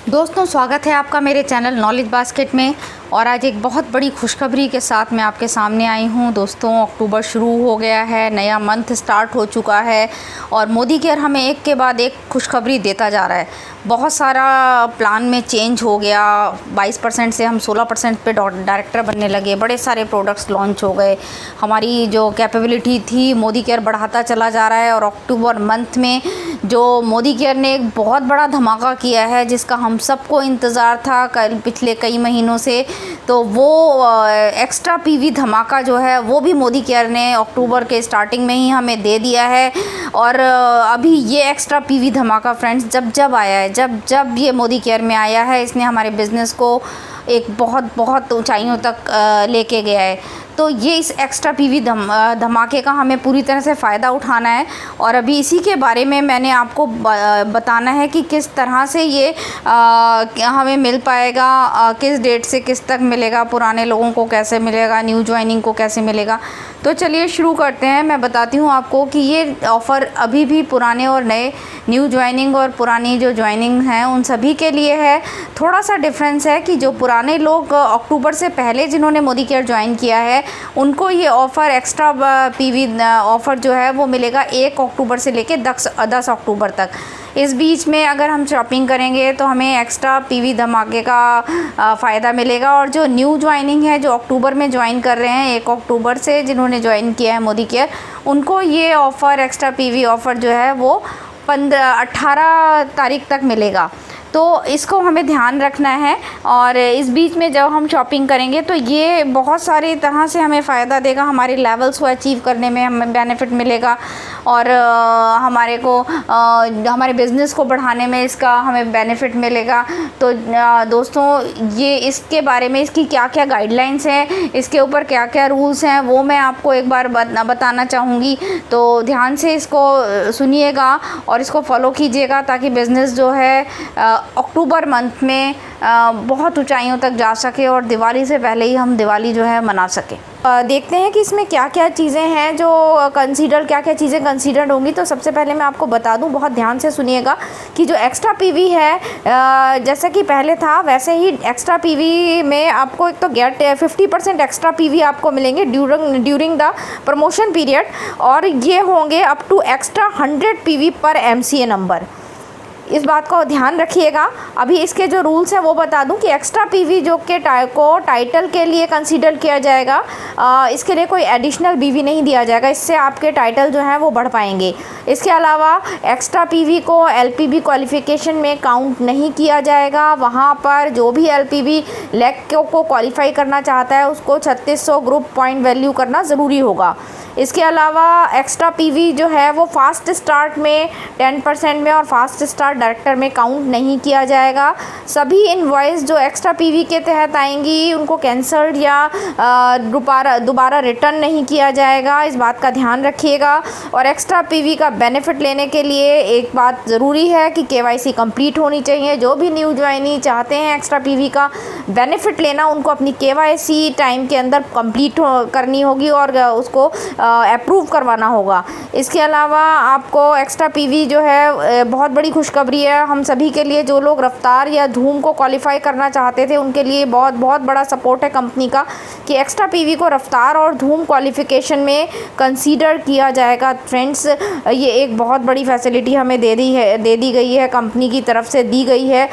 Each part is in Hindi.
दोस्तों, स्वागत है आपका मेरे चैनल नॉलेज बास्केट में। और आज एक बहुत बड़ी खुशखबरी के साथ मैं आपके सामने आई हूँ। दोस्तों, अक्टूबर शुरू हो गया है, नया मंथ स्टार्ट हो चुका है और मोदी केयर हमें एक के बाद एक खुशखबरी देता जा रहा है। बहुत सारा प्लान में चेंज हो गया। 22% से हम 16% पे डायरेक्टर बनने लगे। बड़े सारे प्रोडक्ट्स लॉन्च हो गए। हमारी जो कैपेबिलिटी थी मोदी केयर बढ़ाता चला जा रहा है। और अक्टूबर मंथ में जो मोदी केयर ने एक बहुत बड़ा धमाका किया है, जिसका हम सबको इंतज़ार था पिछले कई महीनों से, तो वो एक्स्ट्रा पीवी धमाका जो है वो भी मोदी केयर ने अक्टूबर के स्टार्टिंग में ही हमें दे दिया है। और अभी ये एक्स्ट्रा पीवी धमाका फ्रेंड्स जब आया है, जब ये मोदी केयर में आया है, इसने हमारे बिज़नेस को एक बहुत ऊंचाइयों तक लेके गया है। तो ये इस एक्स्ट्रा पीवी धमाके का हमें पूरी तरह से फ़ायदा उठाना है। और अभी इसी के बारे में मैंने आपको बताना है कि किस तरह से ये हमें मिल पाएगा, किस डेट से किस तक मिलेगा, पुराने लोगों को कैसे मिलेगा, न्यू ज्वाइनिंग को कैसे मिलेगा। तो चलिए शुरू करते हैं। मैं बताती हूँ आपको कि ये ऑफ़र अभी भी पुराने और नए, न्यू ज्वाइनिंग और पुरानी जो ज्वाइनिंग हैं उन सभी के लिए है। थोड़ा सा डिफरेंस है कि जो पुराने लोग अक्टूबर से पहले जिन्होंने मोदी केयर ज्वाइन किया है, उनको ये ऑफ़र एक्स्ट्रा पीवी ऑफ़र जो है वो मिलेगा 1 अक्टूबर से लेके 10 अक्टूबर तक। इस बीच में अगर हम शॉपिंग करेंगे तो हमें एक्स्ट्रा पीवी धमाके का फ़ायदा मिलेगा। और जो न्यू ज्वाइनिंग है, जो अक्टूबर में ज्वाइन कर रहे हैं 1 अक्टूबर से, जिन्होंने ज्वाइन किया है मोदी केयर, उनको ये ऑफ़र एक्स्ट्रा पीवी ऑफ़र जो है वो 18 तारीख तक मिलेगा। तो इसको हमें ध्यान रखना है। और इस बीच में जब हम शॉपिंग करेंगे तो ये बहुत सारी तरह से हमें फ़ायदा देगा। हमारे लेवल्स को अचीव करने में हमें बेनिफिट मिलेगा और हमारे बिज़नेस को बढ़ाने में इसका हमें बेनिफिट मिलेगा। तो दोस्तों, ये इसके बारे में, इसकी क्या क्या गाइडलाइंस हैं, इसके ऊपर क्या क्या रूल्स हैं, वो मैं आपको एक बार बताना चाहूँगी। तो ध्यान से इसको सुनिएगा और इसको फॉलो कीजिएगा, ताकि बिज़नेस जो है अक्टूबर मंथ में बहुत ऊंचाइयों तक जा सके और दिवाली से पहले ही हम दिवाली जो है मना सकें। देखते हैं कि इसमें क्या क्या चीज़ें हैं जो क्या क्या चीज़ें कंसीडर्ड होंगी। तो सबसे पहले मैं आपको बता दूं, बहुत ध्यान से सुनिएगा, कि जो एक्स्ट्रा पीवी है, जैसा कि पहले था वैसे ही एक्स्ट्रा पीवी में आपको एक तो 50% एक्स्ट्रा पीवी आपको मिलेंगे ड्यूरिंग द प्रमोशन पीरियड। और ये होंगे अप टू एक्स्ट्रा 100 पीवी पर MCA नंबर। इस बात को ध्यान रखिएगा। अभी इसके जो रूल्स हैं वो बता दूं कि एक्स्ट्रा पीवी जो के टाइटल के लिए कंसीडर किया जाएगा, इसके लिए कोई एडिशनल पीवी नहीं दिया जाएगा। इससे आपके टाइटल जो हैं वो बढ़ पाएंगे। इसके अलावा एक्स्ट्रा पीवी को LPB क्वालिफिकेशन में काउंट नहीं किया जाएगा। वहाँ पर जो भी LPB लेग को क्वालिफाई करना चाहता है उसको 3600 ग्रुप पॉइंट वैल्यू करना ज़रूरी होगा। इसके अलावा एक्स्ट्रा पीवी जो है वो फास्ट स्टार्ट में 10% में और फास्ट स्टार्ट डायरेक्टर में काउंट नहीं किया जाएगा। सभी इनवॉइस जो एक्स्ट्रा पीवी के तहत आएंगी उनको कैंसल्ड या दोबारा रिटर्न नहीं किया जाएगा। इस बात का ध्यान रखिएगा। और एक्स्ट्रा पीवी का बेनिफिट लेने के लिए एक बात ज़रूरी है कि KYC कंप्लीट होनी चाहिए। जो भी न्यू ज्वाइनी चाहते हैं एक्स्ट्रा पीवी का बेनिफिट लेना, उनको अपनी KYC टाइम के अंदर कंप्लीट करनी होगी और उसको अप्रूव करवाना होगा। इसके अलावा आपको एक्स्ट्रा पीवी जो है, बहुत बड़ी खुशखबरी है हम सभी के लिए। जो लोग रफ्तार या धूम को क्वालिफाई करना चाहते थे उनके लिए बहुत बड़ा सपोर्ट है कंपनी का, कि एक्स्ट्रा पीवी को रफ्तार और धूम क्वालिफिकेशन में कंसीडर किया जाएगा। फ्रेंड्स, ये एक बहुत बड़ी फैसिलिटी हमें दे दी गई है, कंपनी की तरफ से दी गई है,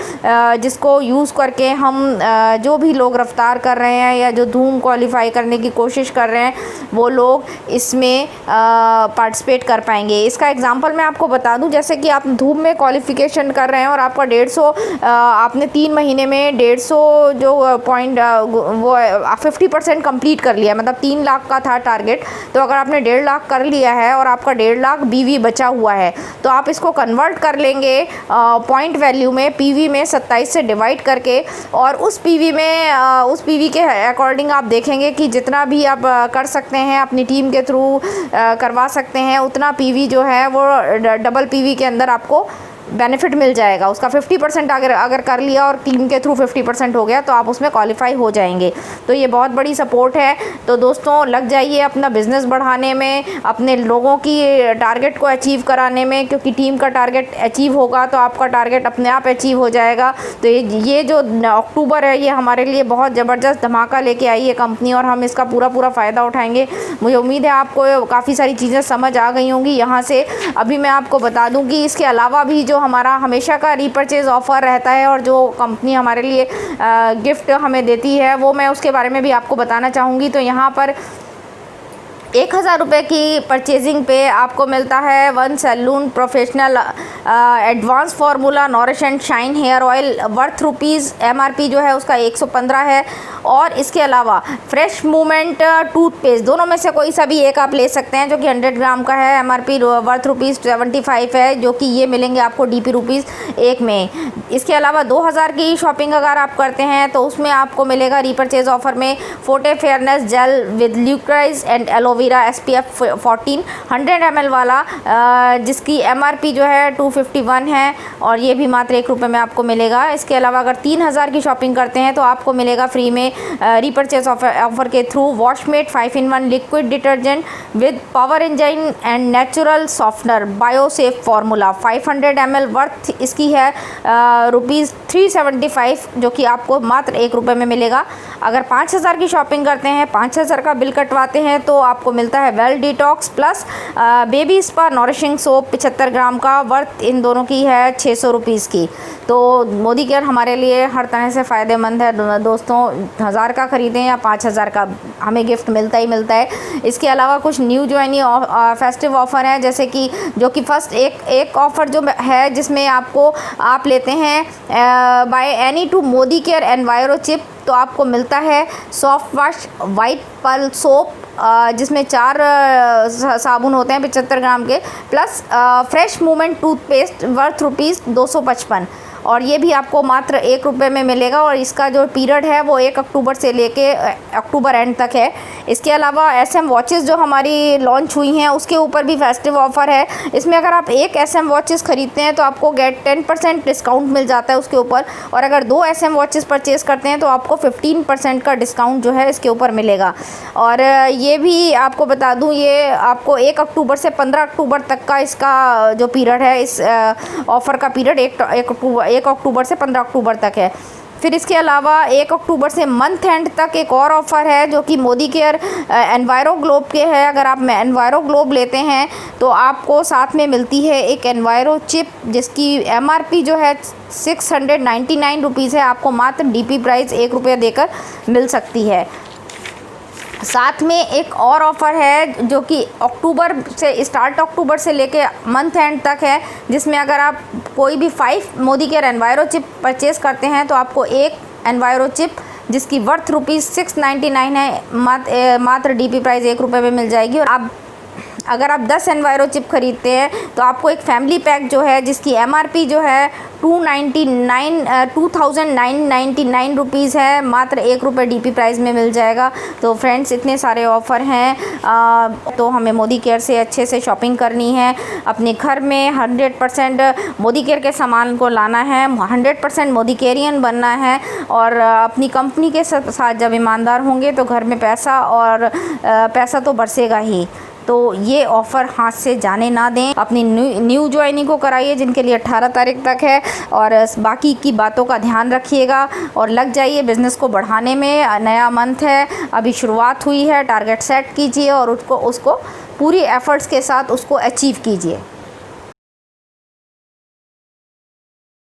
जिसको यूज़ करके हम जो भी लोग रफ्तार कर रहे हैं या जो धूम क्वालिफाई करने की कोशिश कर रहे हैं वो लोग इसमें पार्टिसिपेट कर पाएंगे। इसका एग्जांपल मैं आपको बता दूं, जैसे कि आप धूम में क्वालिफिकेशन कर रहे हैं और आपका 150 आपने 3 महीने में 150 जो पॉइंट वो 50% कंप्लीट कर लिया, मतलब 3 लाख का था टारगेट। तो अगर आपने 1.5 लाख कर लिया है और आपका 1.5 लाख BV बचा हुआ है, तो आप इसको कन्वर्ट कर लेंगे पॉइंट वैल्यू में, PV में 27 से डिवाइड करके। और उस PV के अकॉर्डिंग आप देखेंगे कि जितना भी आप कर सकते हैं अपनी टीम के थ्रू करवा सकते हैं, उतना पीवी जो है वो डबल पीवी के अंदर आपको बेनिफिट मिल जाएगा उसका 50%। अगर कर लिया और टीम के थ्रू 50% हो गया तो आप उसमें क्वालिफाई हो जाएंगे। तो ये बहुत बड़ी सपोर्ट है। तो दोस्तों लग जाइए अपना बिज़नेस बढ़ाने में, अपने लोगों की टारगेट को अचीव कराने में, क्योंकि टीम का टारगेट अचीव होगा तो आपका टारगेट अपने आप अचीव हो जाएगा। तो ये जो अक्टूबर है ये हमारे लिए बहुत ज़बरदस्त धमाका लेके आई है कंपनी, और हम इसका पूरा फ़ायदा उठाएंगे। मुझे उम्मीद है आपको काफ़ी सारी चीज़ें समझ आ गई होंगी यहाँ से। अभी मैं आपको बता दूँ कि इसके अलावा भी जो हमारा हमेशा का रीपर्चेज़ ऑफ़र रहता है और जो कंपनी हमारे लिए गिफ्ट हमें देती है वो मैं उसके बारे में भी आपको बताना चाहूँगी। तो यहाँ पर 1000 रुपये की परचेजिंग पे आपको मिलता है 1 salon professional advance formula nourish and shine hair oil worth rupees, MRP जो है उसका 115 है। और इसके अलावा फ्रेश मूवमेंट टूथपेस्ट, दोनों में से कोई सा भी एक आप ले सकते हैं, जो कि 100 ग्राम का है। MRP वर्थ रुपीज़ 75 है, जो कि ये मिलेंगे आपको DP रुपीज़ 1 में। इसके अलावा 2000 की शॉपिंग अगर आप करते हैं तो उसमें आपको मिलेगा रीपर्चेज ऑफर में Forte fairness gel with licorice and aloe vera SPF 14 100 ml वाला, जिसकी MRP जो है 251 है, और ये भी मात्र 1 रुपये में आपको मिलेगा। इसके अलावा अगर 3000 की शॉपिंग करते हैं तो आपको मिलेगा फ्री में रीपर्चेज ऑफर के through Washmate 5-in-1 liquid detergent with power enzyme and natural softener biosafe formula 500 ml worth इसकी है रुपीज़ 375, जो कि आपको मात्र 1 रुपये में मिलेगा। अगर 5000 की शॉपिंग करते हैं, 5000 का बिल कटवाते हैं तो आपको मिलता है well detox plus baby spa nourishing soap 75 ग्राम का, वर्थ इन दोनों की है 600 रुपीज़ की। तो मोदी केयर हमारे लिए हर तरह से फ़ायदेमंद है दोस्तों। 1000 का ख़रीदें या 5000 का, हमें गिफ्ट मिलता ही मिलता है। इसके अलावा कुछ न्यू ज्वाइनी फेस्टिव ऑफ़र हैं, जैसे कि जो कि फर्स्ट एक ऑफ़र जो है जिसमें आप लेते हैं by any two Modi care enviro chip, तो आपको मिलता है soft wash white Perl soap, जिसमें 4 साबुन होते हैं 75 ग्राम के, plus fresh movement toothpaste worth rupees 255, और ये भी आपको मात्र 1 रुपये में मिलेगा। और इसका जो पीरियड है वो 1 अक्टूबर से लेके अक्टूबर एंड तक है। इसके अलावा SM वॉचेस जो हमारी लॉन्च हुई हैं उसके ऊपर भी फेस्टिव ऑफ़र है। इसमें अगर आप एक SM वॉचेस ख़रीदते हैं तो आपको 10% डिस्काउंट मिल जाता है उसके ऊपर, और अगर 2 SM वॉचेस परचेज़ करते हैं तो आपको 15% का डिस्काउंट जो है इसके ऊपर मिलेगा। और ये भी आपको बता दूँ, ये आपको 1 अक्टूबर से 15 अक्टूबर तक का इसका जो पीरियड है, इस ऑफ़र का पीरियड 1 अक्टूबर से 15 अक्टूबर तक है। फिर इसके अलावा 1 अक्टूबर से मंथ एंड तक एक और ऑफ़र है जो कि मोदी केयर एनवायरो ग्लोब के है। अगर आप एनवायरो ग्लोब लेते हैं तो आपको साथ में मिलती है एक एनवायरो चिप, जिसकी MRP जो है 699 रुपीज़ है, आपको मात्र DP प्राइस 1 रुपये देकर मिल सकती है। साथ में एक और ऑफ़र है जो कि अक्टूबर से लेके मंथ एंड तक है, जिसमें अगर आप कोई भी 5 Modi care enviro chip purchase करते हैं तो आपको एक एनवायरो चिप जिसकी वर्थ रुपीज़ 699 है, मात्र DP प्राइस 1 रुपये में मिल जाएगी। और अगर आप 10 एनवायरो चिप खरीदते हैं तो आपको एक फैमिली पैक जो है जिसकी MRP जो है 2999 रुपीज़ है, मात्र 1 रुपये DP प्राइस में मिल जाएगा। तो फ्रेंड्स इतने सारे ऑफ़र हैं, तो हमें मोदी केयर से अच्छे से शॉपिंग करनी है। अपने घर में 100% मोदी केयर के सामान को लाना है, 100% मोदी केयरियन बनना है, और अपनी कंपनी के साथ जब ईमानदार होंगे तो घर में पैसा तो बरसेगा ही। तो ये ऑफ़र हाथ से जाने ना दें, अपनी न्यू ज्वाइनिंग को कराइए जिनके लिए 18 तारीख तक है, और बाकी की बातों का ध्यान रखिएगा और लग जाइए बिज़नेस को बढ़ाने में। नया मंथ है, अभी शुरुआत हुई है, टारगेट सेट कीजिए और उसको पूरी एफ़र्ट्स के साथ उसको अचीव कीजिए।